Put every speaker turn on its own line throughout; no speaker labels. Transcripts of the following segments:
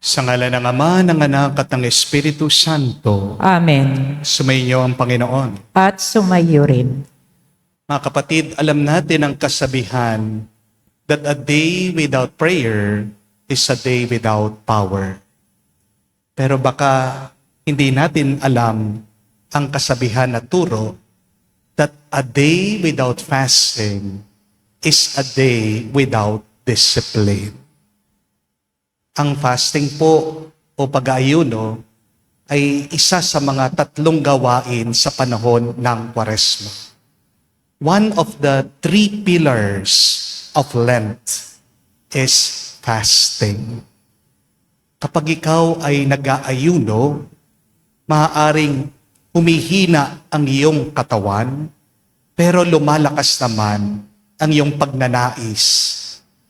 Sa ngalan ng Ama, ng Anak at ng Espiritu Santo,
Amen.
sumainyo ang Panginoon.
At sumayo rin.
Mga kapatid, alam natin ang kasabihan that a day without prayer is a day without power. Pero baka hindi natin alam ang kasabihan na turo that a day without fasting is a day without discipline. Ang fasting po o pag-aayuno ay isa sa mga tatlong gawain sa panahon ng Kwaresma. One of the three pillars of Lent is fasting. Kapag ikaw ay nag-aayuno, maaaring humihina ang iyong katawan, pero lumalakas naman ang iyong pagnanais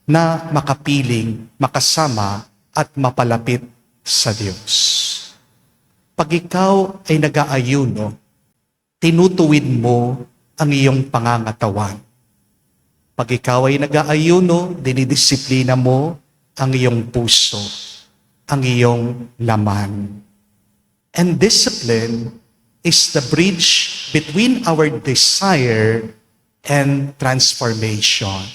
na makapiling, makasama at mapalapit sa Diyos. Pag ikaw ay nag-aayuno, tinutuwid mo ang iyong pangangatawan. Pag ikaw ay nag-aayuno, dinidisiplina mo ang iyong puso, ang iyong laman. And discipline is the bridge between our desire and transformation.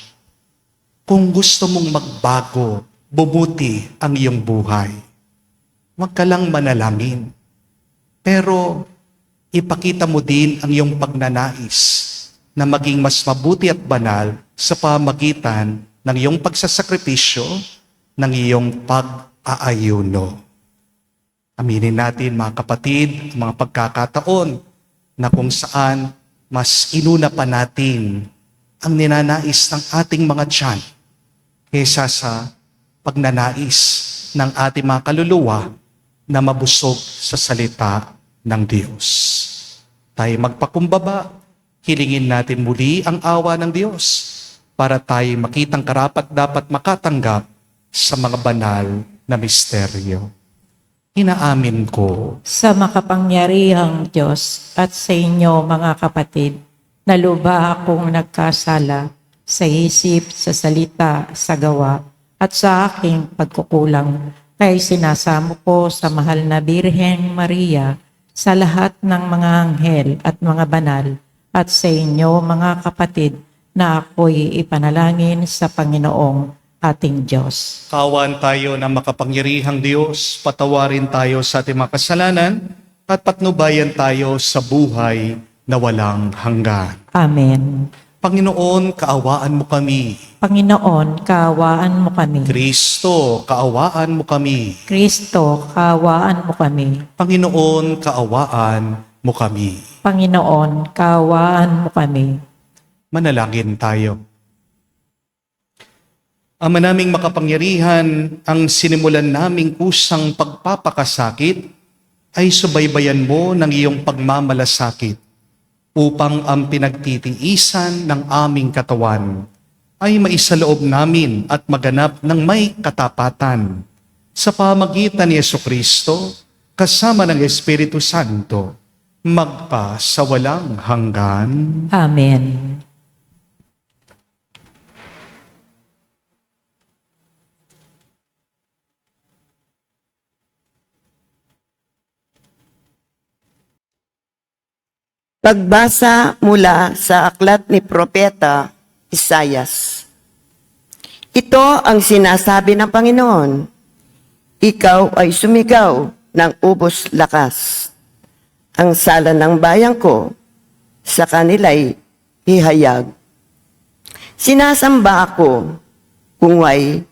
Kung gusto mong magbago, bumuti ang iyong buhay, huwag ka lang manalangin. Pero ipakita mo din ang iyong pagnanais na maging mas mabuti at banal sa pamagitan ng iyong pagsasakripisyo, ng iyong pag-aayuno. Aminin natin mga kapatid, mga pagkakataon na kung saan mas inuna pa natin ang ninanais ng ating mga tiyan kaysa sa pagnanais ng ating mga kaluluwa na mabusog sa salita ng Diyos. Tayo magpakumbaba, hilingin natin muli ang awa ng Diyos para tayo makitang karapat dapat makatanggap sa mga banal na misteryo. Inaamin ko
Sa makapangyarihang Diyos at sa inyo mga kapatid, na lubha akong nagkasala sa isip, sa salita, sa gawa, at sa aking pagkukulang. Kaya sinasamo ko sa mahal na Birheng Maria, sa lahat ng mga anghel at mga banal, at sa inyo mga kapatid, na ako'y ipanalangin sa Panginoong ating Diyos.
kawan tayo ng makapangyarihang Diyos, patawarin tayo sa ating mga kasalanan, at patnubayan tayo sa buhay na walang hanggan.
Amen.
Panginoon, kaawaan mo kami.
Panginoon, kaawaan mo kami.
Kristo, kaawaan mo kami.
Kristo, kaawaan mo kami.
Panginoon, kaawaan mo kami.
Panginoon, kaawaan mo kami.
Manalangin tayo. Ama naming makapangyarihan, ang sinimulan naming kusang pagpapakasakit ay subaybayan mo ng iyong pagmamalasakit upang ang pinagtitiisan ng aming katawan ay maisaloob namin at maganap ng may katapatan sa pamagitan ni Jesucristo kasama ng Espiritu Santo magpa sa walang hanggan.
Amen.
Pagbasa mula sa aklat ni Propeta Isayas. Ito ang sinasabi ng Panginoon. Ikaw ay sumigaw ng ubos lakas. Ang sala ng bayan ko sa kanila'y hihayag. Sinasamba ako kung may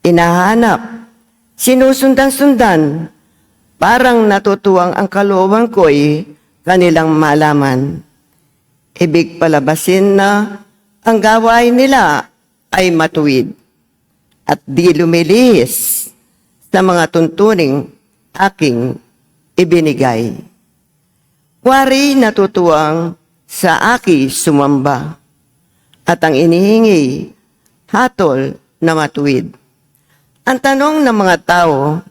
inahanap. Sinusundan-sundan, parang natutuwang ang kalooban ko'y kanilang malaman. Ibig palabasin na ang gawain nila ay matuwid at di lumilihis sa mga tuntuning aking ibinigay. Wari natutuwang sa aki sumamba at ang inihingi hatol na matuwid. Ang tanong ng mga tao,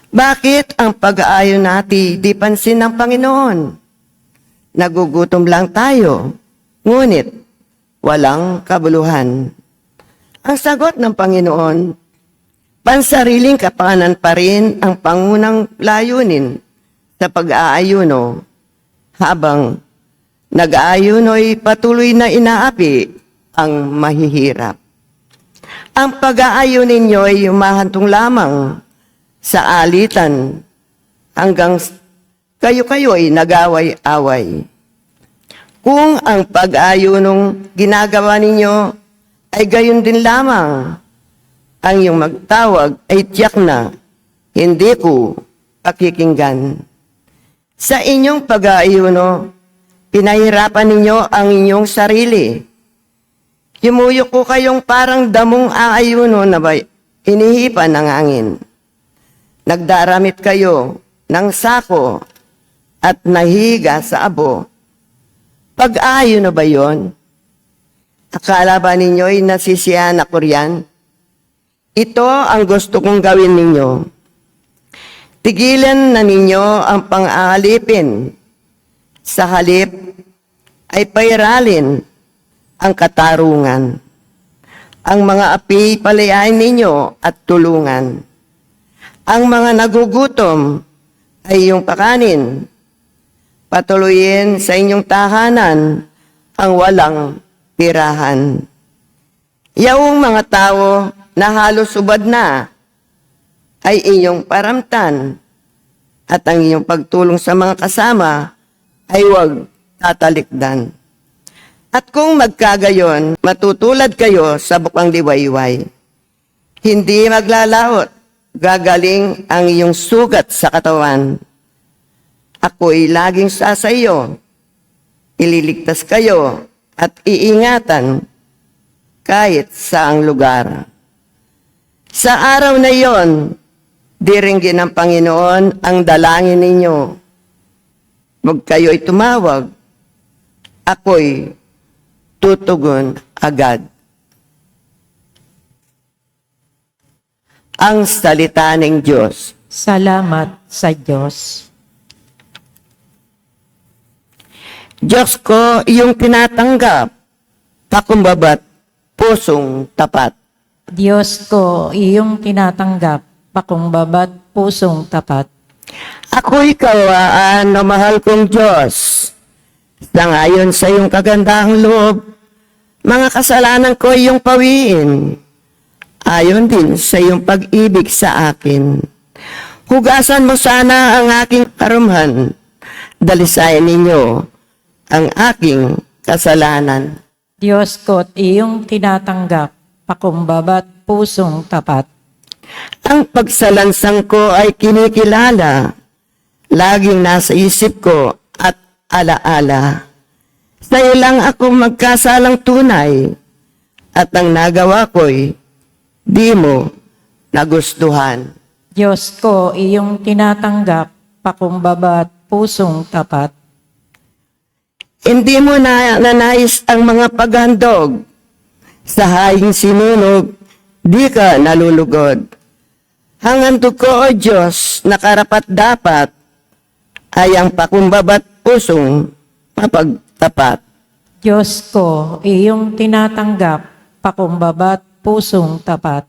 bakit ang pag-aayon natin di pansin ng Panginoon? Nagugutom lang tayo, ngunit walang kabuluhan. Ang sagot ng Panginoon, Pansariling kapakanan pa rin ang pangunang layunin sa pag-aayuno, habang nag-aayuno'y patuloy na inaapi ang mahihirap. Ang pag-aayon ninyo ay humahantong lamang sa alitan hanggang kayo-kayo ay nag-away-away. Kung ang pag-aayunong ginagawa ninyo ay gayon din lamang, ang iyong magtawag ay tiyak na hindi ko pakikinggan. Sa inyong pag-aayuno, pinahirapan ninyo ang inyong sarili. Yumuyok ko kayong parang damong aayuno na inihipan ng hangin. Nagdaramit kayo ng sako at nahiga sa abo. Pag-aayuno ba yon? Akala ba ninyo'y nasisiyahan ako riyan? Ito ang gusto kong gawin ninyo. Tigilan na ninyo ang pang-aalipin. Sa halip ay pairalin ang katarungan. Ang mga api palayain ninyo at tulungan. Ang mga nagugutom ay iyong pakanin. Patuloyin sa inyong tahanan ang walang tirahan. Yaong mga tao na halos subad na ay inyong paramtan, at ang iyong pagtulong sa mga kasama ay huwag tatalikdan. At kung magkagayon, matutulad kayo sa bukang liwayway. Hindi maglalaot, gagaling ang iyong sugat sa katawan. Ako'y laging sa iyo, ililigtas kayo at iingatan kahit saang lugar. Sa araw na iyon, diringgin ng Panginoon ang dalangin ninyo. Huwag kayo'y tumawag, ako'y tutugon agad. Ang salita ng Diyos.
Salamat sa Diyos.
Diyos ko, iyong tinatanggap, pakumbabat, pusong tapat.
Diyos ko, iyong tinatanggap, pakumbabat, pusong tapat.
Ako'y kawaan na mahal kong Diyos. Sangayon sa iyong kagandahang loob, mga kasalanan ko iyong pawiin. Ayon din sa iyong pag-ibig sa akin. Hugasan mo sana ang aking karumhan. Dalisayan ninyo ang aking kasalanan.
Diyos ko, iyong tinatanggap, pakumbabat, pusong tapat.
Ang pagsalansang ko ay kinikilala. Laging nasa isip ko at alaala. Sa iyo lang ako magkasalang tunay, at ang nagawa ko'y di mo nagustuhan.
Diyos ko, iyong tinatanggap, pakumbabat, pusong tapat.
Hindi mo na nanais ang mga paghandog. Sa haing sinunog, di ka nalulugod. Ang handog ko, O Diyos, na karapat dapat, ay ang pakumbabat pusong mapagtapat.
Diyos ko, iyong tinatanggap, pakumbabat, pusong tapat.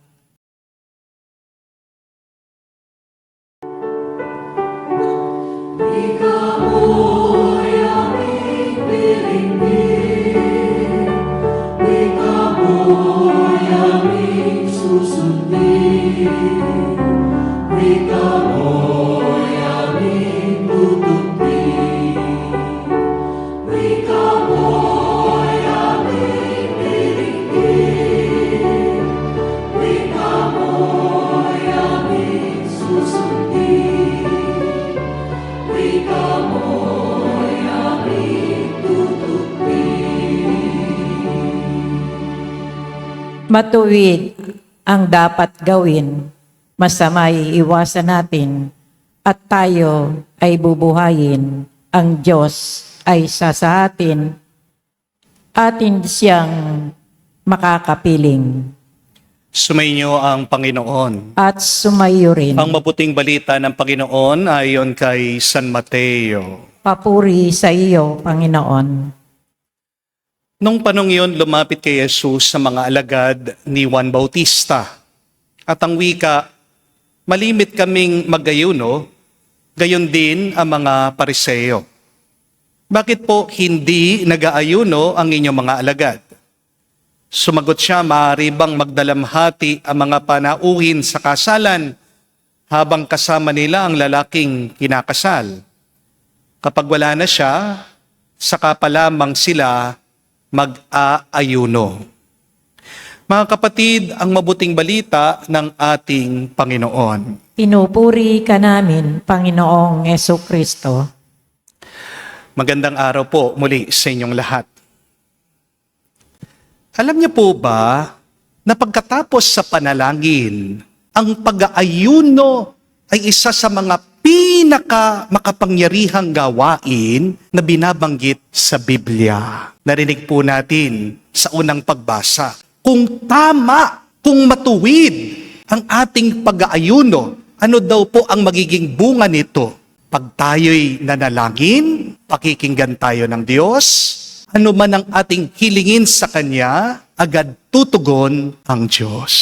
Matuwid ang dapat gawin, masama'y iwasan natin, at tayo ay bubuhayin. Ang Diyos ay sa atin, atin siyang makakapiling.
Sumainyo ang Panginoon.
At sumayo rin.
Ang mabuting balita ng Panginoon ayon kay San Mateo.
Papuri sa iyo, Panginoon.
Nung panong iyon, lumapit kay Jesus sa mga alagad ni Juan Bautista At ang wika, malimit kaming magayuno, gayon din ang mga Pariseo. Bakit po hindi nag-aayuno ang inyong mga alagad? Sumagot siya, maaari bang magdalamhati ang mga panauhin sa kasalan habang kasama nila ang lalaking kinakasal? Kapag wala na siya, saka pa lamang sila mag-aayuno. Mga kapatid, ang mabuting balita ng ating Panginoon.
Pinupuri ka namin, Panginoong Kristo.
Magandang araw po muli sa inyong lahat. Alam niyo po ba na pagkatapos sa panalangin, ang pag-aayuno ay isa sa mga makapangyarihang gawain na binabanggit sa Biblia. Narinig po natin sa unang pagbasa. Kung tama, kung matuwid ang ating pag-aayuno, ano daw po ang magiging bunga nito? Pag tayo'y nanalangin, pakikinggan tayo ng Diyos, ano man ang ating hilingin sa Kanya, agad tutugon ang Diyos.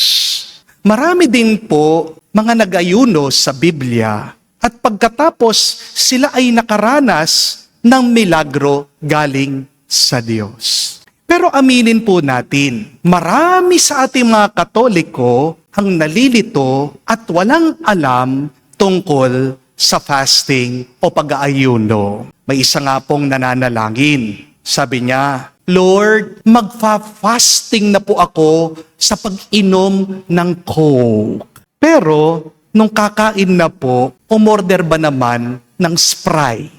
Marami din po mga nag-ayuno sa Biblia at pagkatapos sila ay nakaranas ng milagro galing sa Diyos. Pero aminin po natin, marami sa ating mga Katoliko ang nalilito at walang alam tungkol sa fasting o pag-aayuno. May isa nga pong nananalangin. Sabi niya, Lord, magfa-fasting na po ako sa pag-inom ng Coke. Pero, nung kakain na po, umorder ba naman ng Sprite?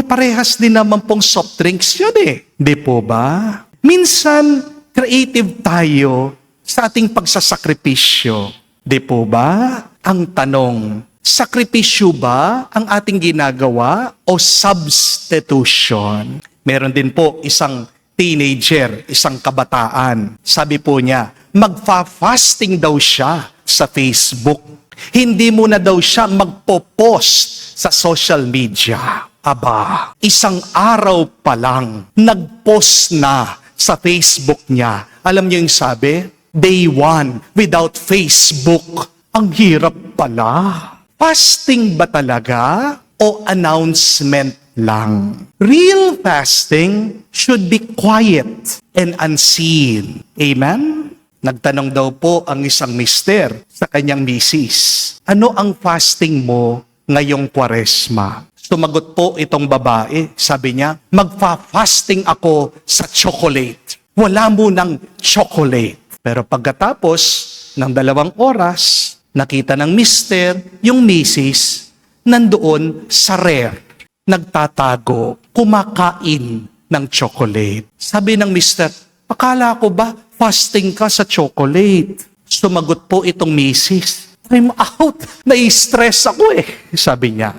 Parehas din naman pong soft drinks yun Di po ba? Minsan, creative tayo sa ating pagsasakripisyo. Di po ba? Ang tanong, sakripisyo ba ang ating ginagawa o substitution? Meron din po isang teenager, isang kabataan. Sabi po niya, magfa-fasting daw siya sa Facebook. Hindi muna daw siya magpo-post sa social media. Aba, isang araw pa lang, nag-post na sa Facebook niya. Alam niyo yung sabi? Day 1 without Facebook. Ang hirap pala. Fasting ba talaga o announcement lang? Real fasting should be quiet and unseen. Amen? Nagtanong daw po ang isang mister sa kanyang misis, ano ang fasting mo ngayong Kwaresma? Sumagot po itong babae, sabi niya, magfa-fasting ako sa chocolate. Wala munang chocolate. Pero pagkatapos ng 2 oras, nakita ng mister yung misis nandoon sa rare, nagtatago, kumakain ng chocolate. Sabi ng mister, akala ko ba fasting ka sa chocolate? Sumagot po itong misis, I'm out, nai-stress ako sabi niya.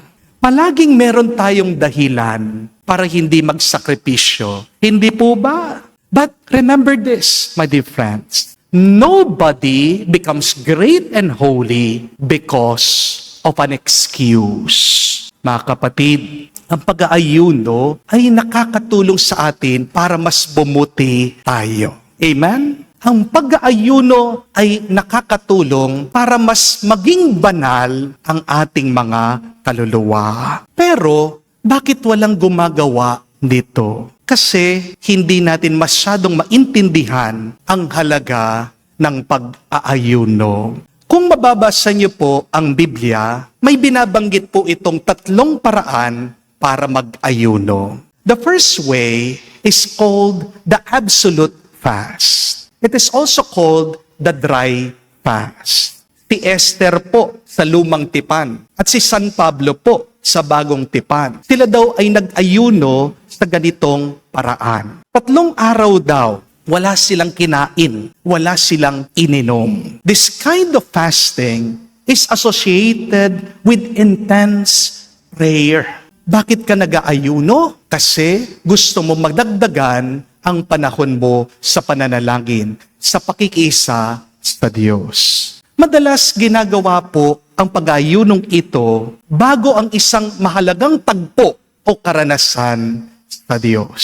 Palaging meron tayong dahilan para hindi magsakripisyo. Hindi po ba? But remember this, my dear friends. Nobody becomes great and holy because of an excuse. Mga kapatid, ang pag-aayuno ay nakakatulong sa atin para mas bumuti tayo. Amen? Ang pag-aayuno ay nakakatulong para mas maging banal ang ating mga kaluluwa. Pero, bakit walang gumagawa nito? Kasi hindi natin masyadong maintindihan ang halaga ng pag-aayuno. Kung mababasa niyo po ang Biblia, may binabanggit po itong 3 paraan para mag-ayuno. The first way is called the absolute fast. It is also called the dry fast. Si Esther po sa Lumang Tipan at si San Pablo po sa Bagong Tipan. Sila daw ay nag-ayuno sa ganitong paraan. 3 araw daw, wala silang kinain, wala silang ininom. This kind of fasting is associated with intense prayer. Bakit ka nag-aayuno? Kasi gusto mo magdagdagan ang panahon mo sa pananalangin, sa pakikisa sa Diyos. Madalas ginagawa po ang pag-aayunong ito bago ang isang mahalagang tagpo o karanasan sa Diyos.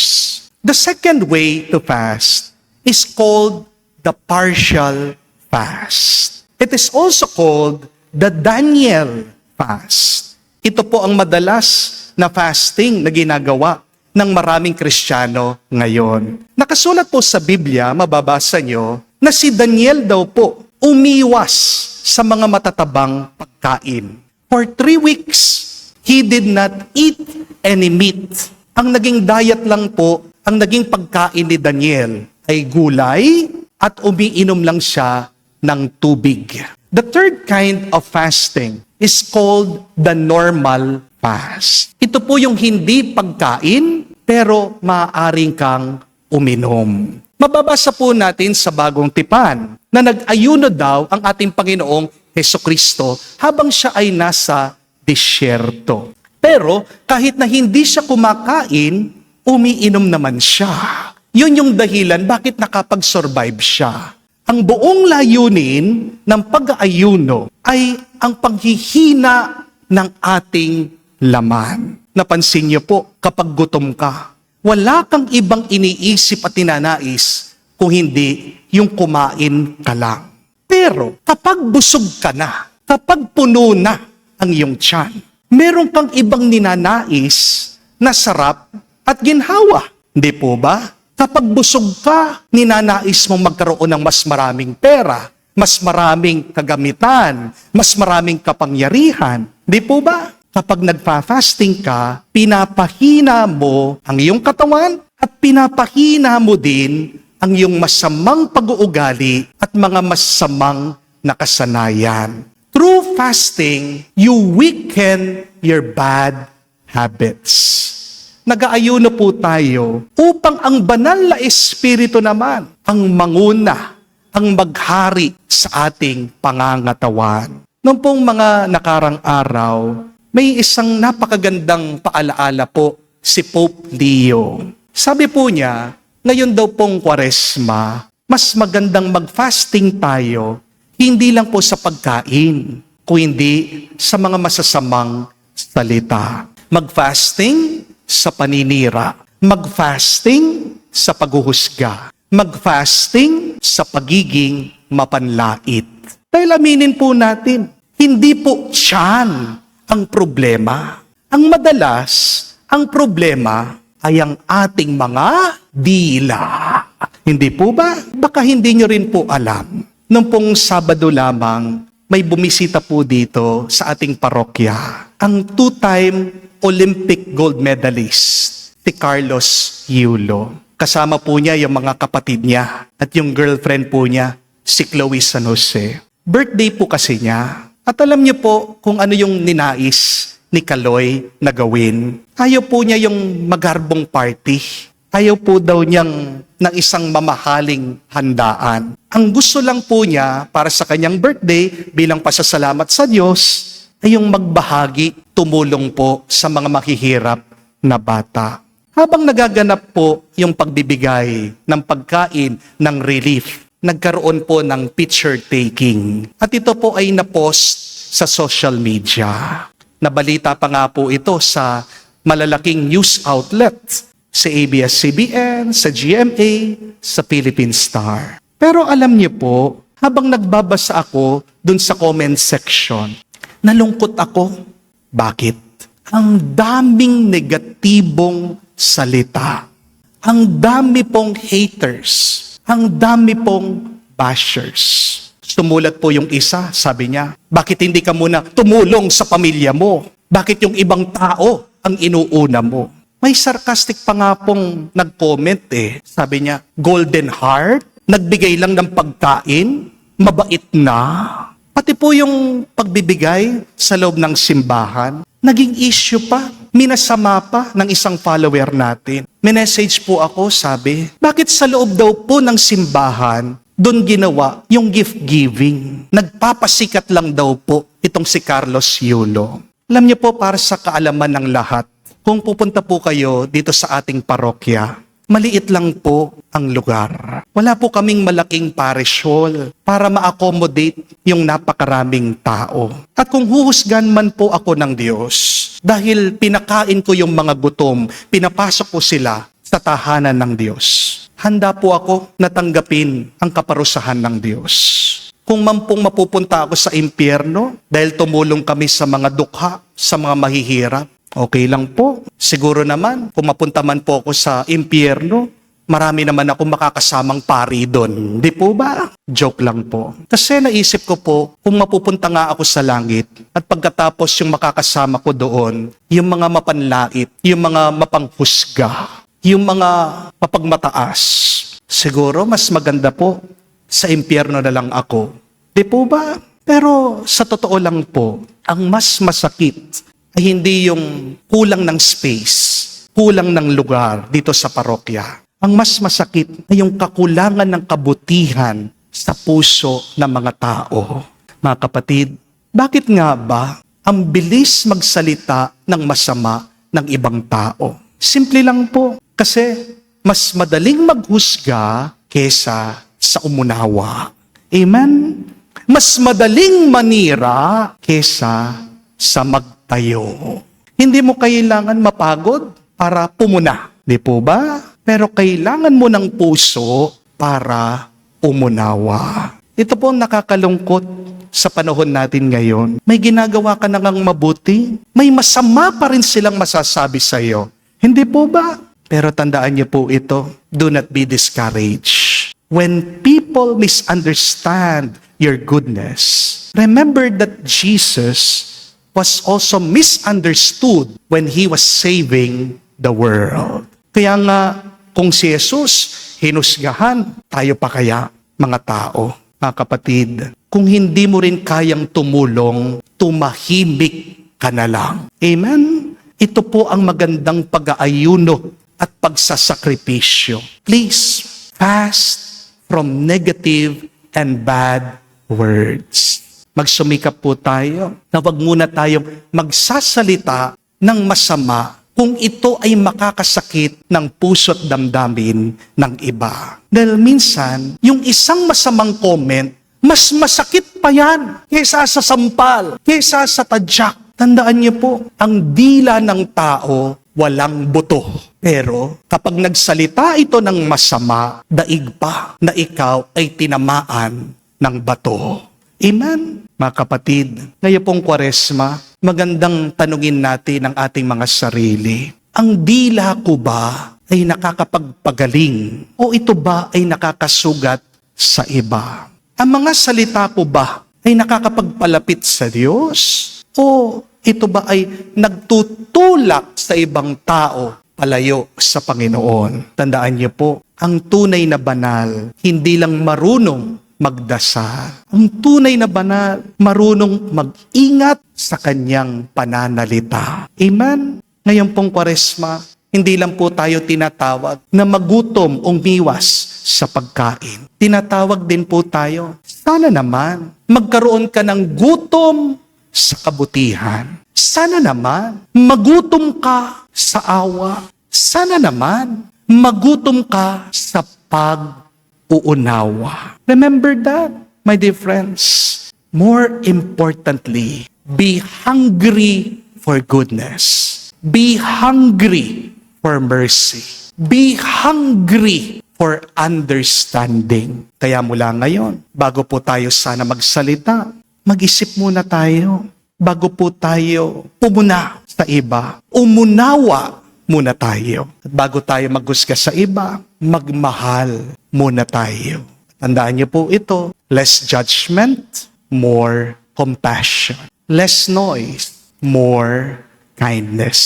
The second way to fast is called the partial fast. It is also called the Daniel fast. Ito po ang madalas na fasting na ginagawa ng maraming Kristiyano ngayon. Nakasulat po sa Biblia, mababasa nyo, na si Daniel daw po umiwas sa mga matatabang pagkain. For 3 weeks, he did not eat any meat. Ang naging diet lang po, ang naging pagkain ni Daniel ay gulay at umiinom lang siya ng tubig. The third kind of fasting is called the normal fast. Ito po yung hindi pagkain, pero maaaring kang uminom. Mababasa po natin sa Bagong Tipan na nag-ayuno daw ang ating Panginoong Hesukristo habang siya ay nasa disyerto. Pero kahit na hindi siya kumakain, umiinom naman siya. Yun yung dahilan bakit nakapag-survive siya. Ang buong layunin ng pag-aayuno ay ang paghihina ng ating laman. Napansin niyo po, kapag gutom ka, wala kang ibang iniisip at tinanais kung hindi yung kumain ka lang. Pero kapag busog ka na, kapag puno na ang iyong tiyan, meron kang ibang ninanais na sarap at ginhawa. Hindi po ba? Kapag busog ka, ninanais mong magkaroon ng mas maraming pera, mas maraming kagamitan, mas maraming kapangyarihan. Di po ba? Kapag nagpa-fasting ka, pinapahina mo ang iyong katawan at pinapahina mo din ang iyong masamang pag-uugali at mga masamang nakasanayan. Through fasting, you weaken your bad habits. Nag-aayuno po tayo upang ang banal na espiritu naman ang manguna, ang maghari sa ating pangangatawan. Noong pong mga nakarang araw, may isang napakagandang paalaala po si Pope Leo. Sabi po niya, ngayon daw pong Kwaresma, mas magandang mag-fasting tayo, hindi lang po sa pagkain, kundi sa mga masasamang salita. Mag-fasting sa paninira. Mag-fasting sa paghuhusga. Mag-fasting sa pagiging mapanlait. Dahil aminin po natin, hindi po tiyan ang problema. Ang madalas, ang problema ay ang ating mga dila. Hindi po ba? Baka hindi nyo rin po alam. Noong pong Sabado lamang, may bumisita po dito sa ating parokya. Ang 2-time Olympic gold medalist, si Carlos Yulo. Kasama po niya yung mga kapatid niya at yung girlfriend po niya, si Chloe San Jose. Birthday po kasi niya. At alam niyo po kung ano yung ninais ni Kaloy na gawin. Ayaw po niya yung magarbong party. Ayaw po daw niyang ng isang mamahaling handaan. Ang gusto lang po niya para sa kanyang birthday bilang pasasalamat sa Diyos ay yung magbahagi, tumulong po sa mga mahihirap na bata. Habang nagaganap po yung pagbibigay ng pagkain, ng relief, nagkaroon po ng picture taking. At ito po ay napost sa social media. Nabalita pa nga po ito sa malalaking news outlet, sa ABS-CBN, sa GMA, sa Philippine Star. Pero alam niyo po, habang nagbabasa ako dun sa comment section, nalungkot ako. Bakit? Ang daming negatibong salita. Ang dami pong haters. Ang dami pong bashers. Sumulat po yung isa, sabi niya, bakit hindi ka muna tumulong sa pamilya mo? Bakit yung ibang tao ang inuuna mo? May sarcastic pa nga pong nag-comment Sabi niya, golden heart, nagbigay lang ng pagkain, mabait na. Pati po yung pagbibigay sa loob ng simbahan, naging issue pa, minasama pa ng isang follower natin. Minessage po ako, sabi, bakit sa loob daw po ng simbahan, doon ginawa yung gift giving? Nagpapasikat lang daw po itong si Carlos Yulo. Alam niyo po, para sa kaalaman ng lahat, kung pupunta po kayo dito sa ating parokya, maliit lang po ang lugar. Wala po kaming malaking parish hall para ma-accommodate yung napakaraming tao. At kung huhusgan man po ako ng Diyos, dahil pinakain ko yung mga gutom, pinapasok ko sila sa tahanan ng Diyos, handa po ako na tanggapin ang kaparusahan ng Diyos. Kung mampung mapupunta ako sa impyerno dahil tumulong kami sa mga dukha, sa mga mahihirap, okay lang po. Siguro naman, kung mapunta man po ako sa impyerno, marami naman ako makakasamang pari doon. Di po ba? Joke lang po. Kasi naisip ko po, kung mapupunta nga ako sa langit, at pagkatapos yung makakasama ko doon, yung mga mapanlait, yung mga mapanghusga, yung mga mapagmataas, siguro mas maganda po sa impyerno na lang ako. Di po ba? Pero sa totoo lang po, ang mas masakit ay hindi yung kulang ng space, kulang ng lugar dito sa parokya. Ang mas masakit ay yung kakulangan ng kabutihan sa puso ng mga tao. Mga kapatid, bakit nga ba ang bilis magsalita ng masama ng ibang tao? Simple lang po, kasi mas madaling maghusga kesa sa umunawa. Amen? Mas madaling manira kesa sa magtayo. Hindi mo kailangan mapagod para pumuna. Di po ba? Pero kailangan mo ng puso para umunawa. Ito po ang nakakalungkot sa panahon natin ngayon. May ginagawa ka na ngang mabuti, may masama pa rin silang masasabi sa iyo. Hindi po ba? Pero tandaan niyo po ito, do not be discouraged. When people misunderstand your goodness, remember that Jesus was also misunderstood when He was saving the world. Kaya nga, kung si Jesus hinusgahan, tayo pa kaya mga tao? Mga kapatid, kung hindi mo rin kayang tumulong, tumahimik ka na lang. Amen? Ito po ang magandang pag-aayuno at pagsasakripisyo. Please, fast from negative and bad words. Magsumikap po tayo na wag muna tayong magsasalita ng masama kung ito ay makakasakit ng puso't damdamin ng iba. Dahil minsan, yung isang masamang comment, mas masakit pa yan kaysa sa sampal, kaysa sa tadyak. Tandaan niyo po, ang dila ng tao walang buto. Pero kapag nagsalita ito ng masama, daig pa na ikaw ay tinamaan ng bato. Amen? Mga kapatid, ngayon pong Kwaresma, magandang tanungin natin ang ating mga sarili. Ang dila ko ba ay nakakapagpagaling? O ito ba ay nakakasugat sa iba? Ang mga salita ko ba ay nakakapagpalapit sa Diyos? O ito ba ay nagtutulak sa ibang tao palayo sa Panginoon? Tandaan niyo po, ang tunay na banal, hindi lang marunong magdasal. Ang tunay na banal, marunong mag-ingat sa kanyang pananalita. Amen? Ngayon pong Kwaresma, hindi lang po tayo tinatawag na magutom o umiwas sa pagkain. Tinatawag din po tayo, sana naman magkaroon ka ng gutom sa kabutihan. Sana naman magutom ka sa awa. Sana naman magutom ka sa pag-uunawa. Remember that, my dear friends. More importantly, be hungry for goodness. Be hungry for mercy. Be hungry for understanding. Kaya mula ngayon, bago po tayo sana magsalita, mag-isip muna tayo. Bago po tayo pumuna sa iba, umunawa muna tayo. At bago tayo maghusga sa iba, magmahal muna tayo. Tandaan niyo po ito, less judgment, more compassion. Less noise, more kindness.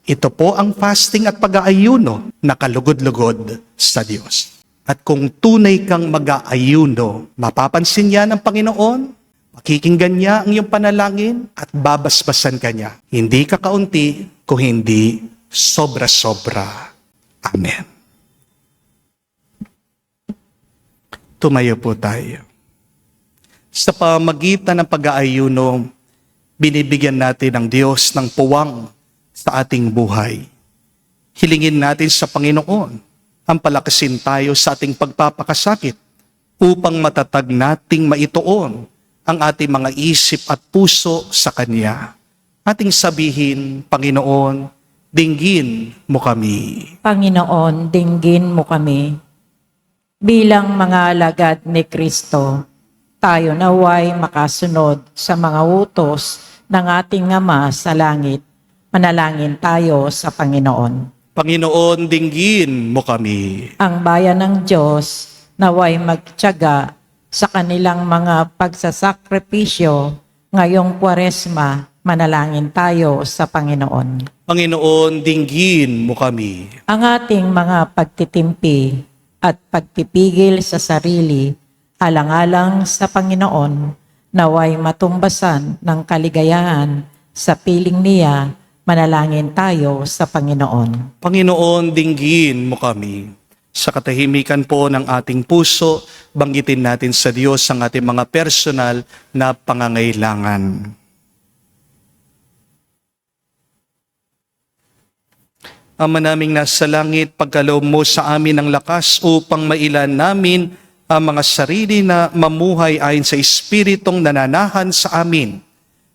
Ito po ang fasting at pag-aayuno na kalugod-lugod sa Diyos. At kung tunay kang mag-aayuno, mapapansin niya ng Panginoon, makikinggan niya ang iyong panalangin at babasbasan ka niya. Hindi kakaunti, kung hindi sobra-sobra. Amen. Tumayo po tayo. Sa pamagitan ng pag-aayuno, binibigyan natin ng Diyos ng puwang sa ating buhay. Hilingin natin sa Panginoon ang palakasin tayo sa ating pagpapakasakit upang matatag nating maituon ang ating mga isip at puso sa Kanya. Ating sabihin, Panginoon, dinggin mo kami.
Panginoon, dinggin mo kami. Bilang mga alagad ni Kristo, tayo naway makasunod sa mga utos ng ating Ama sa langit. Manalangin tayo sa Panginoon.
Panginoon, dinggin mo kami.
Ang bayan ng Diyos naway magtiyaga sa kanilang mga pagsasakripisyo ngayong Kwaresma. Manalangin tayo sa Panginoon.
Panginoon, dinggin mo kami.
Ang ating mga pagtitimpi at pagpipigil sa sarili alang-alang sa Panginoon naway matumbasan ng kaligayahan sa piling niya. Manalangin tayo sa Panginoon.
Panginoon, dinggin mo kami. Sa katahimikan po ng ating puso, banggitin natin sa Diyos ang ating mga personal na pangangailangan. Ama naming nasa langit, pagkaloob mo sa amin ng lakas upang mailan namin ang mga sarili na mamuhay ayon sa Espiritong nananahan sa amin,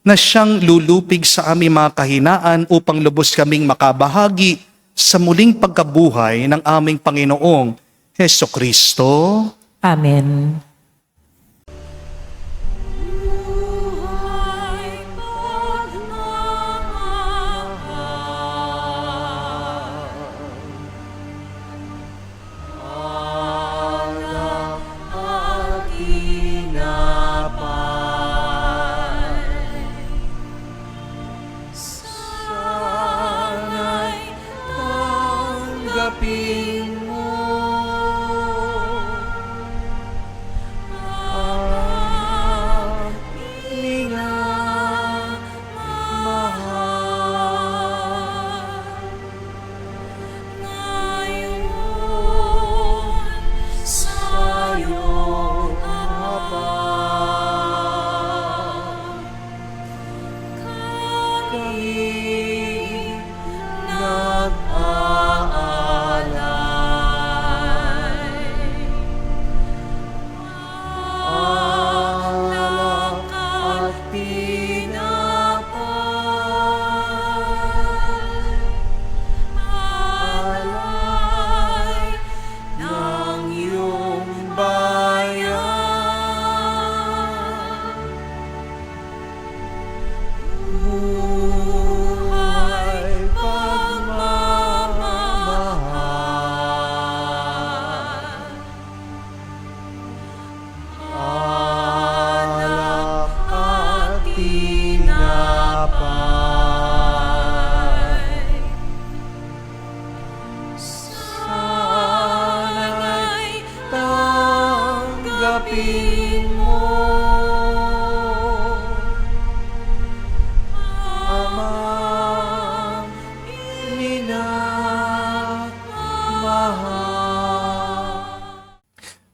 na siyang lulupig sa aming mga kahinaan upang lubos kaming makabahagi sa muling pagkabuhay ng aming Panginoong Hesukristo.
Amen.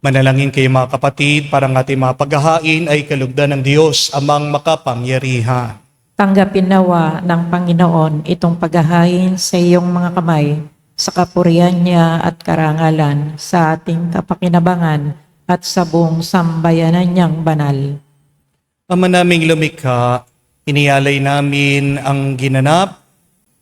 Manalangin kayo mga kapatid, para ang ating mga paghahain ay kalugdan ng Diyos amang makapangyarihan.
Tanggapin nawa ng Panginoon itong paghahain sa iyong mga kamay, sa kapurihan niya at karangalan, sa ating kapakinabangan at sa buong sambayanan niyang banal.
Ama naming lumikha, inialay namin ang ginanap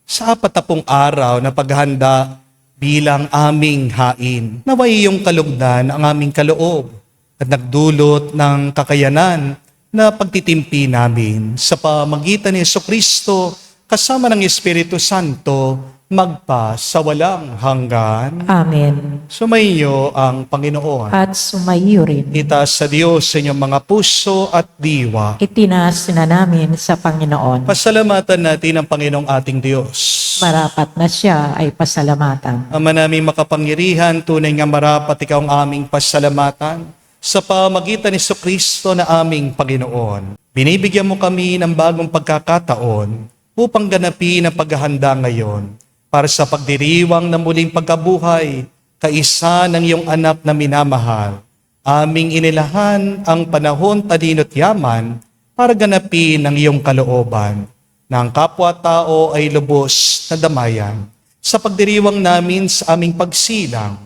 sa 40 araw na paghahanda bilang aming hain. Naway iyong kalugdan ang aming kaloob at nagdulot ng kakayanan na pagtitimpi namin sa pamagitan ni Jesucristo kasama ng Espiritu Santo magpa sa walang hanggan.
Amen.
Sumainyo ang Panginoon.
At sumayo rin.
Itaas sa Diyos sa inyong mga puso at diwa.
Itinaas na namin sa Panginoon.
Pasalamatan natin ang Panginoong ating Diyos.
Marapat na siya ay pasalamatan.
Ama naming makapangyarihan, tunay nga marapat ikaw ang aming pasalamatan sa pamagitan ni Jesucristo na aming Panginoon. Binibigyan mo kami ng bagong pagkakataon upang ganapin ang paghahanda ngayon para sa pagdiriwang ng muling pagkabuhay, kaisa ng iyong anak na minamahal. Aming inilahan ang panahon, talino't yaman para ganapin ang iyong kalooban, na ang kapwa-tao ay lubos na damayan sa pagdiriwang namin sa aming pagsilang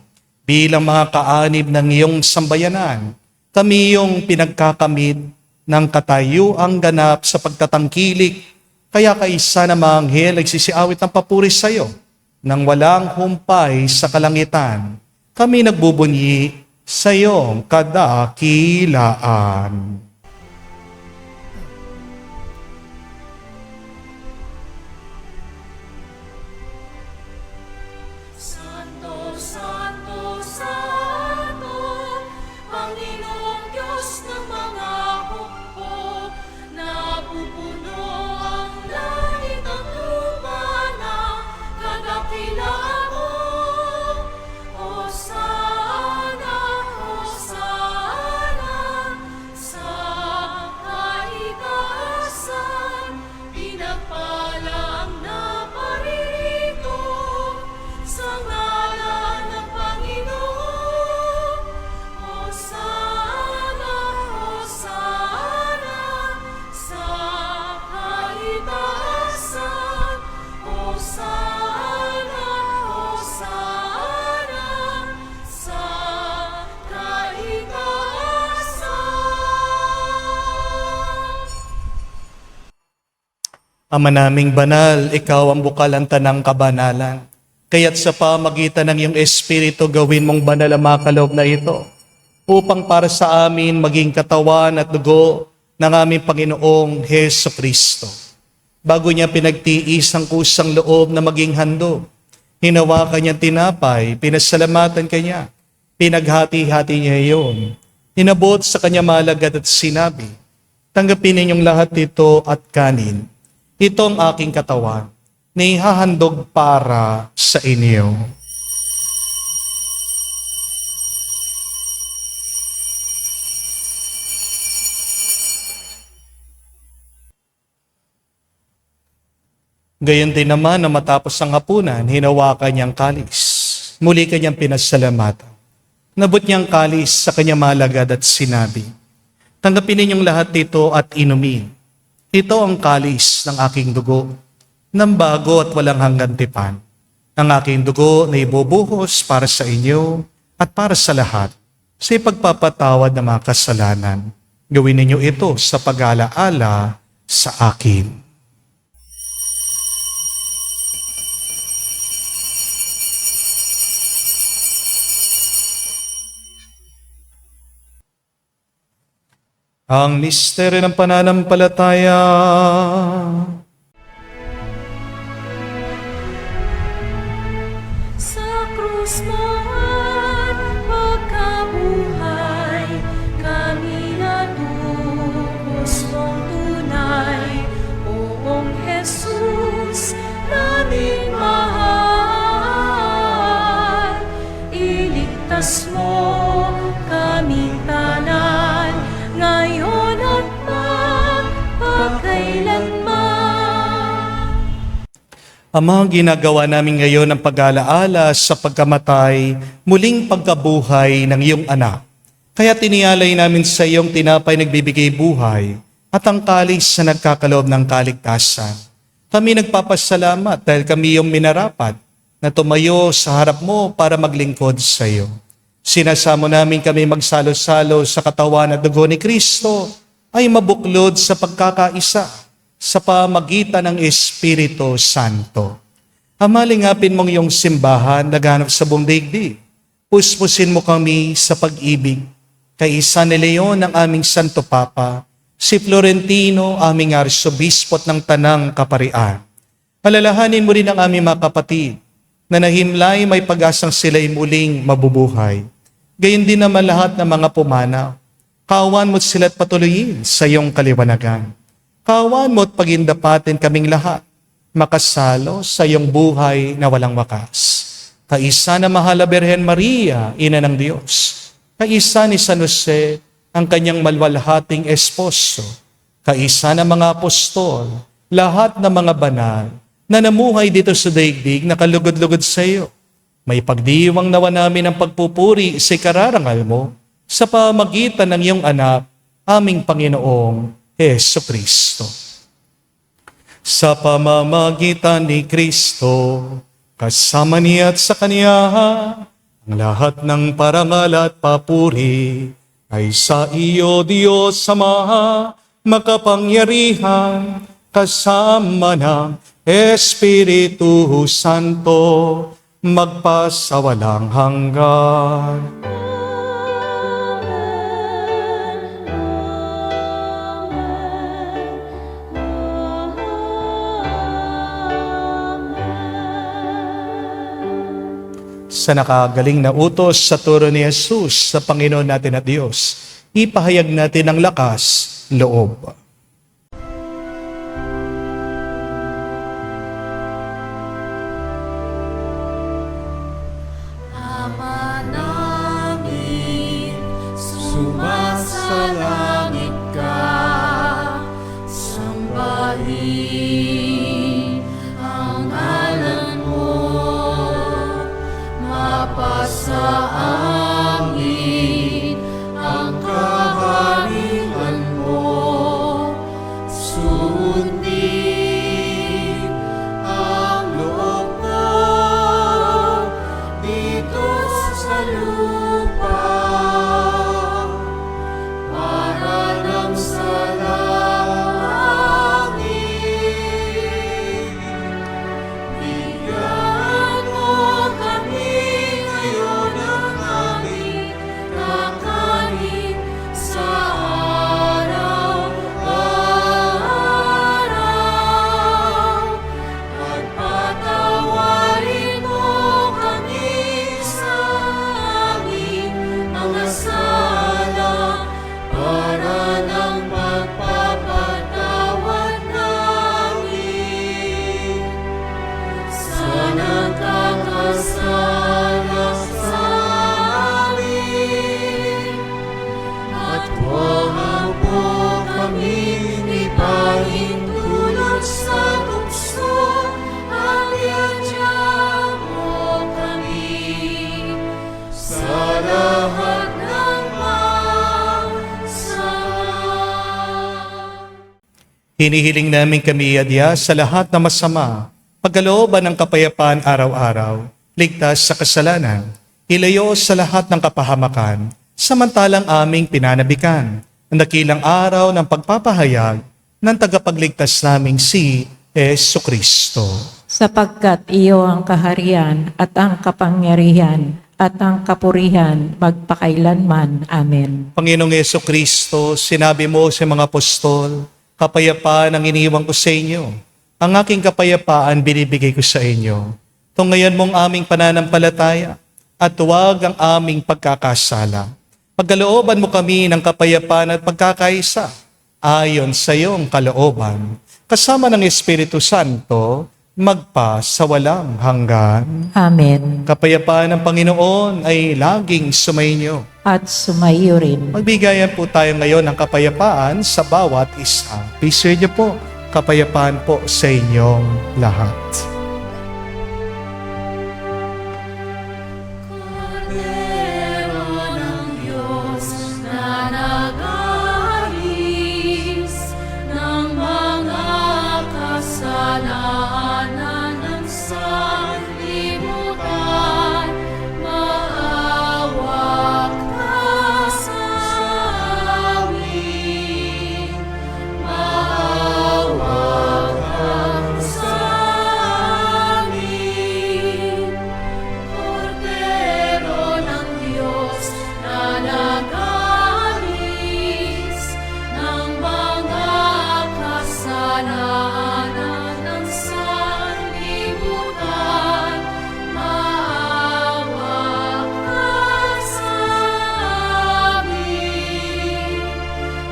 bilang mga kaanib ng iyong sambayanan. Kami iyong pinagkakamit ng katayuang ganap sa pagtatangkilik, kaya kaisa na mga anghel nagsisiawit ng papuri sa iyo nang walang humpay sa kalangitan. Kami nagbubunyi sa iyong kadakilaan.
Santo, Santo, Santo, Panginoong Diyos ng mga hukbo, napupuno ang langit at lupa ng kadakilaan mo. Hosana, Hosana, sa kaitaasan, pinagpala ang naparirito sa ngalan ng Panginoon. Hosana, Hosana, sa kaitaasan. Hosana, Hosana, sa kaitaasan.
Ama naming banal, ikaw ang bukalanta ng kabanalan. Kaya't sa pamagitan ng iyong Espiritu, gawin mong banal ang mga kaloob na ito, upang para sa amin maging katawan at dugo ng aming Panginoong Heso Kristo. Bago niya pinagtiis ang kusang loob na maging handog, hinawakan niyang tinapay, pinasalamatan kanya, pinaghati-hati niya iyon, inabot sa kanya malagad at sinabi, tanggapin ninyong lahat ito at kanin. Ito ang aking katawan, na ihahandog para sa inyo. Gayon din naman na matapos ang hapunan, hinawakan niyang kalis. Muli kanyang pinasalamatan. Nabot niyang kalis sa kanyang malagad at sinabi, tanggapin ninyong lahat ito at inumin. Ito ang kalis ng aking dugo, ng bago at walang hanggang tipan. Ang aking dugo na ibubuhos para sa inyo at para sa lahat sa ipagpapatawad ng mga kasalanan. Gawin ninyo ito sa pag-alaala sa akin. Ang misteryo ng pananampalataya.
Sa krus mo at pagkabuhay, kami natubos mong tunay. Poong Jesus, naming mahal, iligtas mo kaming tanan, ngayon at magpakailanman.
Ama, ginagawa namin ngayon ang pag-alaala sa pagkamatay, muling pagkabuhay ng iyong anak. Kaya tinialay namin sa iyong tinapay nagbibigay buhay at ang kalis na nagkakaloob ng kaligtasan. Kami nagpapasalamat dahil kami iyong minarapat na tumayo sa harap mo para maglingkod sa iyo. Sinasamo namin kami magsalo-salo sa katawan at dugo ni Kristo ay mabuklod sa pagkakaisa sa pamagitan ng Espiritu Santo. Amalingapin mong iyong simbahan na ganap sa buong daigdig. Puspusin mo kami sa pag-ibig. Kay San Leon ang aming Santo Papa, si Florentino aming Arsobispot ng Tanang Kaparian. Alalahanin mo rin ang aming mga kapatid na nahimlay may pag-asang sila'y muling mabubuhay. Gayon din naman lahat ng mga pumanaw. Kawan mo't sila't patuloyin sa iyong kaliwanagan. Kawan mo't pagindapatin kaming lahat, makasalo sa iyong buhay na walang wakas. Kaisa na mahal na Birhen Maria, Ina ng Diyos. Kaisa ni San Jose, ang kanyang malwalhating esposo. Kaisa na mga apostol, lahat ng mga banal na namuhay dito sa daigdig na kalugod-lugod sa iyo. May pagdiwang nawa namin ang pagpupuri sa ikararangal mo sa pamagitan ng iyong anak, aming Panginoong Heso Kristo. Sa pamamagitan ni Kristo, kasama niya at sa Kanya, ang lahat ng parangal at papuri ay sa iyo, Diyos Ama, makapangyarihan, kasama ng Espiritu Santo, magpasawalang hanggan. sa nakagaling na utos sa turo ni Jesus sa Panginoon natin at Diyos, ipahayag natin ang lakas, loob.
Ama namin, sumasalangit ka, sambahin ang ngalan mo, mapasa amin ang kaharian mo, sundin ang loob mo dito sa lupa para lang sa langit. Bigyan mo kami ngayon ng aming kakanin sa araw-araw. At patawarin mo kami sa aming mga sala para ng pagpapatawad namin sa nagkakasala sa amin. At huwag mo kami ipahintulot sa tukso, at iadya mo kami sa lahat ng masama.
Hinihiling namin kami iadya sa lahat na masama, pagkalooban ng kapayapaan araw-araw, ligtas sa kasalanan, ilayo sa lahat ng kapahamakan, samantalang aming pinanabikan, ang dakilang araw ng pagpapahayag ng tagapagligtas naming si Jesucristo.
Sapagkat iyo ang kaharian at ang kapangyarihan at ang kapurihan magpakailanman. Amen.
Panginoong Jesucristo, sinabi mo sa mga apostol, kapayapaan ang iniwan ko sa inyo. Ang aking kapayapaan binibigay ko sa inyo. Tungayan mong aming pananampalataya at huwag ang aming pagkakasala. Pagkalooban mo kami ng kapayapaan at pagkakaisa ayon sa iyong kalooban, kasama ng Espiritu Santo, magpa sa walang hanggan.
Amen.
Kapayapaan ng Panginoon ay laging sumainyo.
At sumaiyo rin.
Magbigayan po tayo ngayon ng kapayapaan sa bawat isa. Please share niyo po, kapayapaan po sa inyong lahat.
Kordero ng Diyos na nag-aalis ng mga kasalanan ng sanlibutan, maawa ka sa amin. Maawa ka sa amin. Kordero ng Diyos na nag-aalis ng mga kasalanan ng sanlibutan, maawa ka sa amin.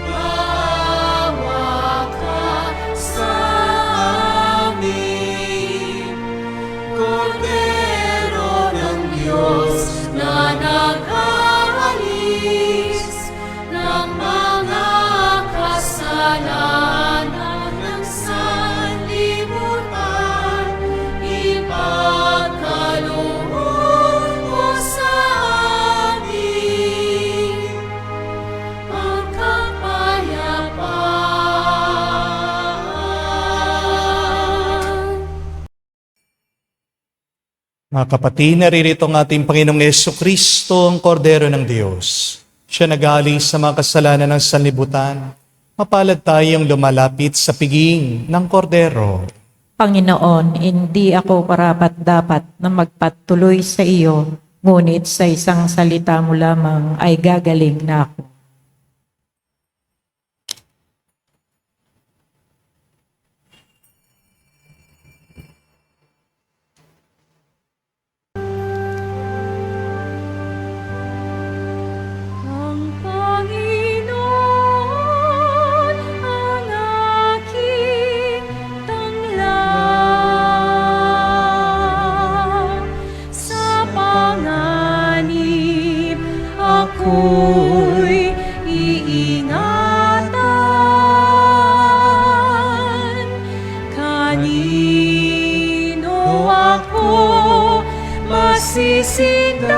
Maawa ka sa amin. Kordero ng Diyos na nag-aalis ng mga kasalanan ng sanlibutan, ipagkaloob mo sa amin ang kapayapaan.
Mga kapatid, naririto ang ating Panginoong Jesucristo, ang Kordero ng Diyos. Siya nag-aalis sa mga kasalanan ng sanlibutan. Mapalad tayong lumalapit sa piging ng Kordero.
Panginoon, hindi ako karapat-dapat na magpatuloy sa iyo, ngunit sa isang salita mo lamang ay gagaling na ako.
masisindak,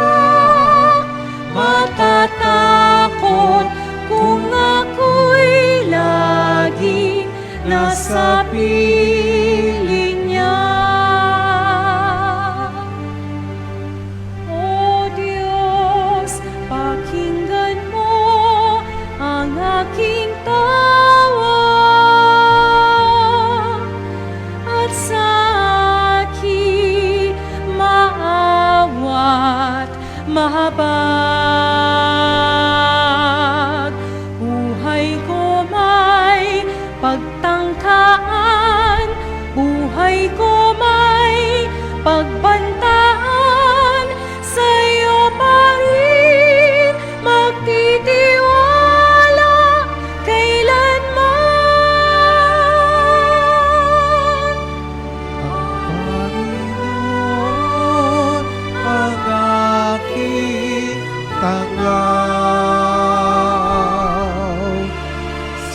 matatakot kung ako'y laging nasa piling niya. O Diyos, pakinggan mo ang aking tawa at sa aking maawat mahabag. Buhay ko may pagtangkaan, buhay ko may pagbantaan, sa'yo pa rin magtitiwala kailanman.
Panginoon, ang aking tangaw,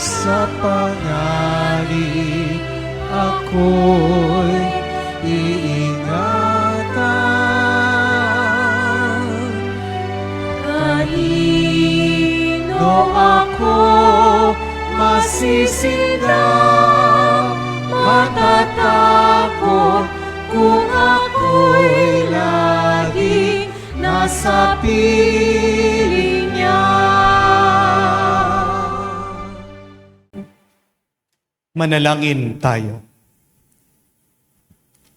sa pangalit ako'y iingatan. Kanino ako masisindak, matatakot kung ako'y laging nasa piling niya. Manalangin tayo.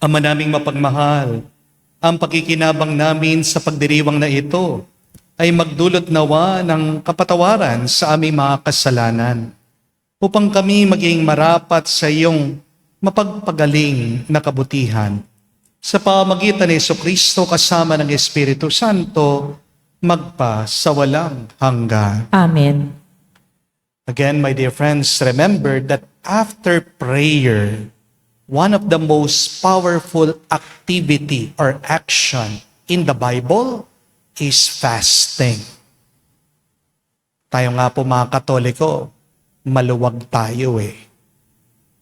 Ama naming mapagmahal, ang pakikinabang namin sa pagdiriwang na ito ay magdulot nawa ng kapatawaran sa aming mga kasalanan upang kami maging marapat sa iyong mapagpagaling na kabutihan. Sa pamamagitan ni Jesucristo kasama ng Espiritu Santo, magpa sa walang hanggan.
Amen.
Again, my dear friends, remember that after prayer, one of the most powerful activity or action in the Bible is fasting. Tayo nga po mga Katoliko, maluwag tayo eh.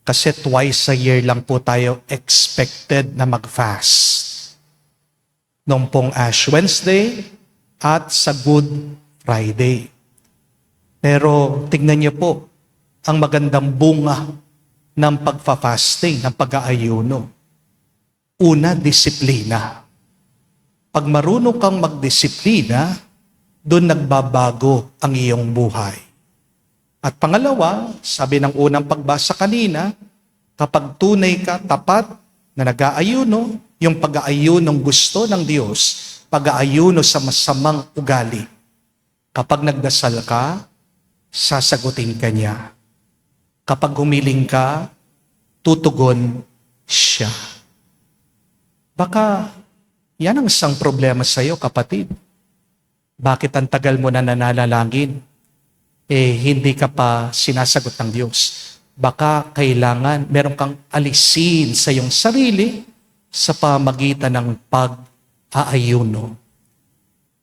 Kasi twice a year lang po tayo expected na mag-fast. Nung pong Ash Wednesday at sa Good Friday. Pero tignan niyo po, ang magandang bunga ng pagfa-fasting, ng pag-aayuno. Una, disiplina. Pag marunong kang magdisiplina, doon nagbabago ang iyong buhay. At pangalawa, sabi ng unang pagbasa kanina, kapag tunay ka, tapat, na nag-aayuno, yung pag-aayunong gusto ng Diyos, pag-aayuno sa masamang ugali. Kapag nagdasal ka, sasagutin ka niya. Kapag humiling ka, tutugon siya. Baka yan ang isang problema sa iyo, kapatid. Bakit ang tagal mo na nananalangin? Hindi ka pa sinasagot ng Diyos. Baka kailangan meron kang alisin sa iyong sarili sa pamagitan ng pag-aayuno.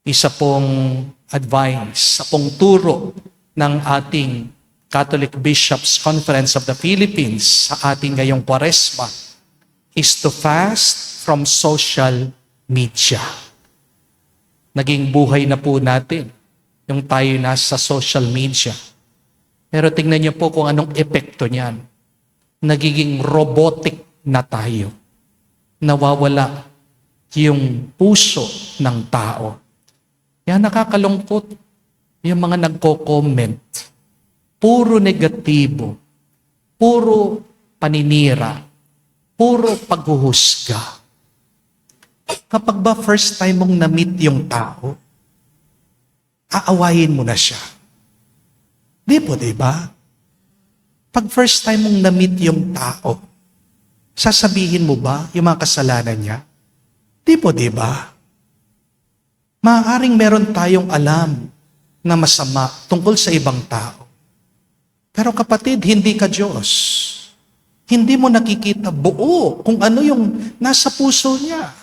Isa pong advice, sa pong turo ng ating Catholic Bishops Conference of the Philippines sa ating ngayong Kwaresma is to fast from social media. Naging buhay na po natin yung tayo nasa social media. Pero tingnan niyo po kung anong epekto niyan. Nagiging robotic na tayo. Nawawala yung puso ng tao. Yan nakakalungkot. Yung mga nagko-comment, puro negatibo, puro paninira, puro paghuhusga. Kapag ba first time mong na-meet yung tao, aawayin mo na siya. Di po, di ba? Pag first time mong na-meet yung tao, sasabihin mo ba yung mga kasalanan niya? Di po, di ba? Maaaring meron tayong alam na masama tungkol sa ibang tao. Pero kapatid, hindi ka Diyos. Hindi mo nakikita buo kung ano yung nasa puso niya.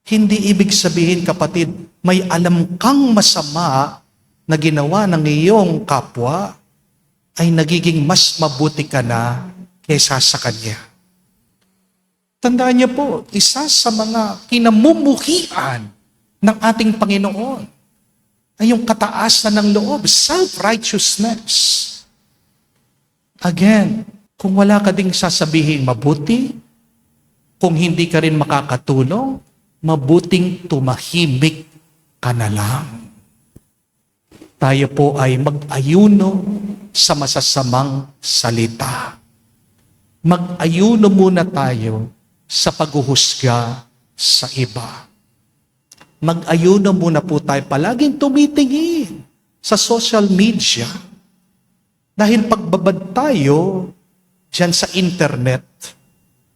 Hindi ibig sabihin, kapatid, may alam kang masama na ginawa ng iyong kapwa ay nagiging mas mabuti ka na kaysa sa kanya. Tandaan niyo po, isa sa mga kinamumuhian ng ating Panginoon ay yung kataasan ng loob, self-righteousness. Again, kung wala ka ding sasabihin mabuti, kung hindi ka rin makakatulong, mabuting tumahimik ka na lang. Tayo po ay mag-ayuno sa masasamang salita. Mag-ayuno muna tayo sa paghuhusga sa iba. Mag-ayuno muna po tayo palaging tumitingin sa social media. Dahil pagbabad tayo dyan sa internet,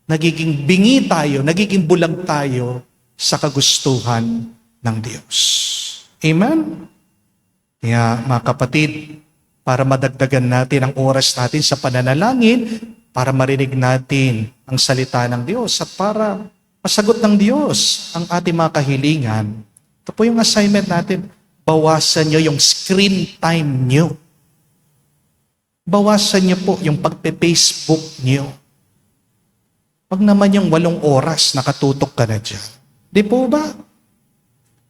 nagiging bingi tayo, nagiging bulag tayo sa kagustuhan ng Diyos. Amen? Kaya mga kapatid, para madagdagan natin ang oras natin sa pananalangin, para marinig natin ang salita ng Diyos at para masagot ng Diyos ang ating mga kahilingan. Ito po yung assignment natin. Bawasan nyo yung screen time nyo. Bawasan nyo po yung pagpe-Facebook nyo. Pag naman yung 8 oras nakatutok ka na dyan. Di po ba?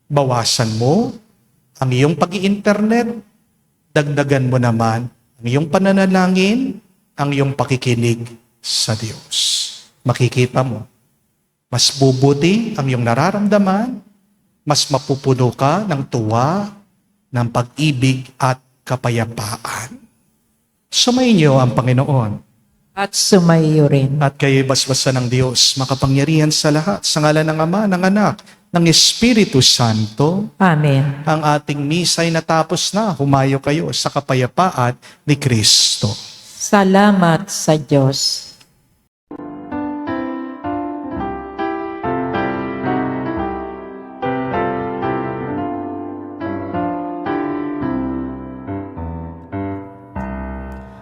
Bawasan mo ang iyong pag-i-internet. Dagdagan mo naman ang iyong pananalangin, ang iyong pakikinig sa Diyos. Makikita mo, mas bubuti ang iyong nararamdaman, mas mapupuno ka ng tuwa, ng pag-ibig at kapayapaan. Sumainyo ang Panginoon.
At sumayo rin.
At kayo'y basbasan ng Diyos, makapangyarihan sa lahat, sa ngalan ng Ama, ng Anak, ng Espiritu Santo.
Amen.
Ang ating misa ay natapos na. Humayo kayo sa kapayapaan ni Kristo.
Salamat sa Diyos.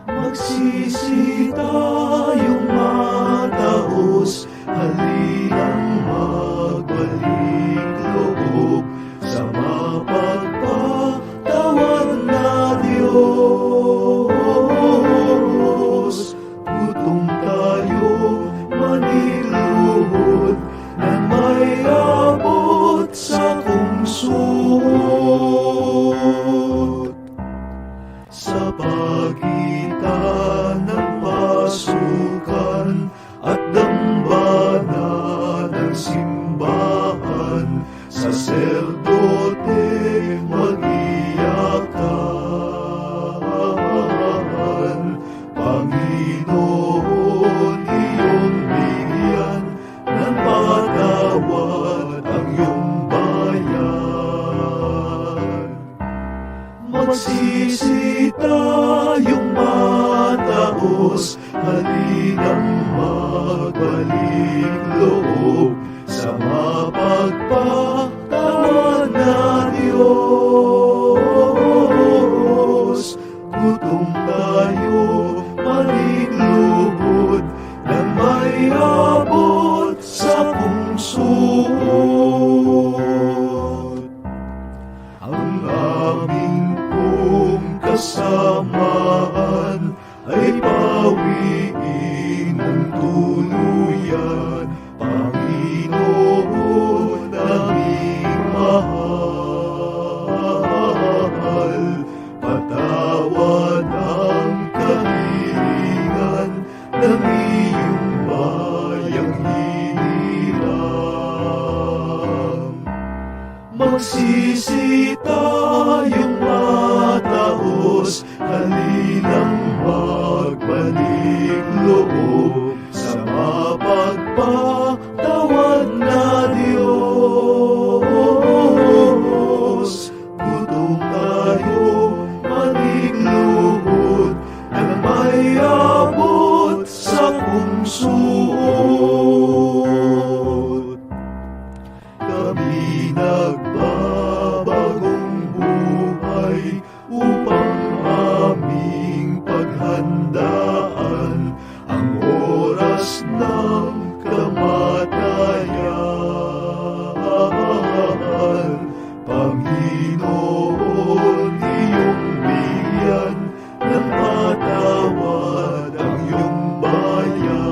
Magsisi tayong mataos, halinang magbalik loob sa mapagpatawad na Diyos. Gutom tayo maniluhod na may abot sa kungsod. Sa pagitan ng pasukan at dambana ng simbahan, saserdote mag-iyakan. Panginoon, iyong bigyan ng patawad ang iyong bayan. Magsisi tayong mataos, halinang magbalik loob sa mapagpatawad na Diyos. Gutom tayo maniglubod na may abot sa kungsod. Ang aming pong kasamaan ay pawiin mong tuluyan, Panginoon naming mahal. Patawad ang kahilingan ng iyong bayang hiniram. Magsisi tayong mataos, halinang magbalik loob sa mapagpatawad na Diyos. Gutom tayo manigluhod na may abot sa kungsod. Kami nagbabagong buhay upang aming paghandaan ang oras ng kamatayan. Panginoon, iyong bigyan ng patawad ang iyong bayan.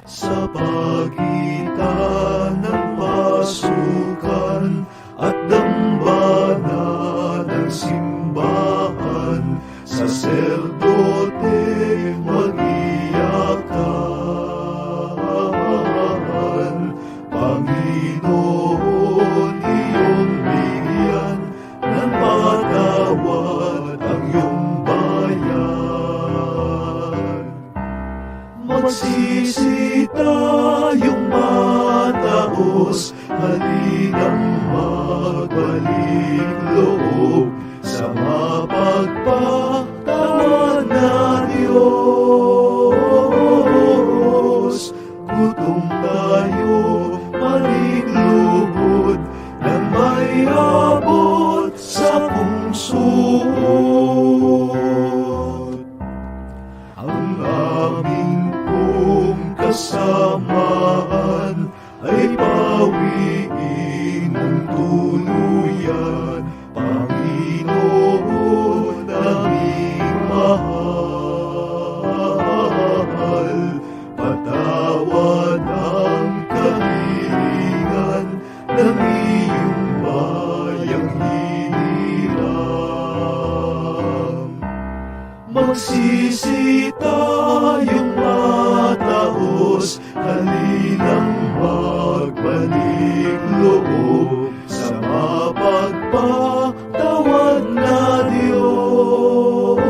sa pagitan ng pasukan at dambana ng simbahan, saserdote mag-iyakan. Panginoon, iyong bigyan ng patawad ang iyong bayan. Magsisi tayong mataos, halinang magbalik loob sa mapagpatawad na Diyos. Gutom tayo, maligluhod, nang may abot sa pungsod. Ang aming pong kasamaan ay pawiin mong tuluyan, Panginoon aming mahal. Patawad ang kahilingan ng iyong bayang hiniram. Magsisi tayong mataos, halinang magbalik loob sa mapagpatawad na Diyos.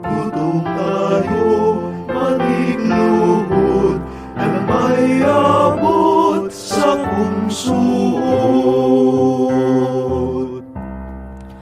Gutom tayo, maligluhod, nang may abot sa puso.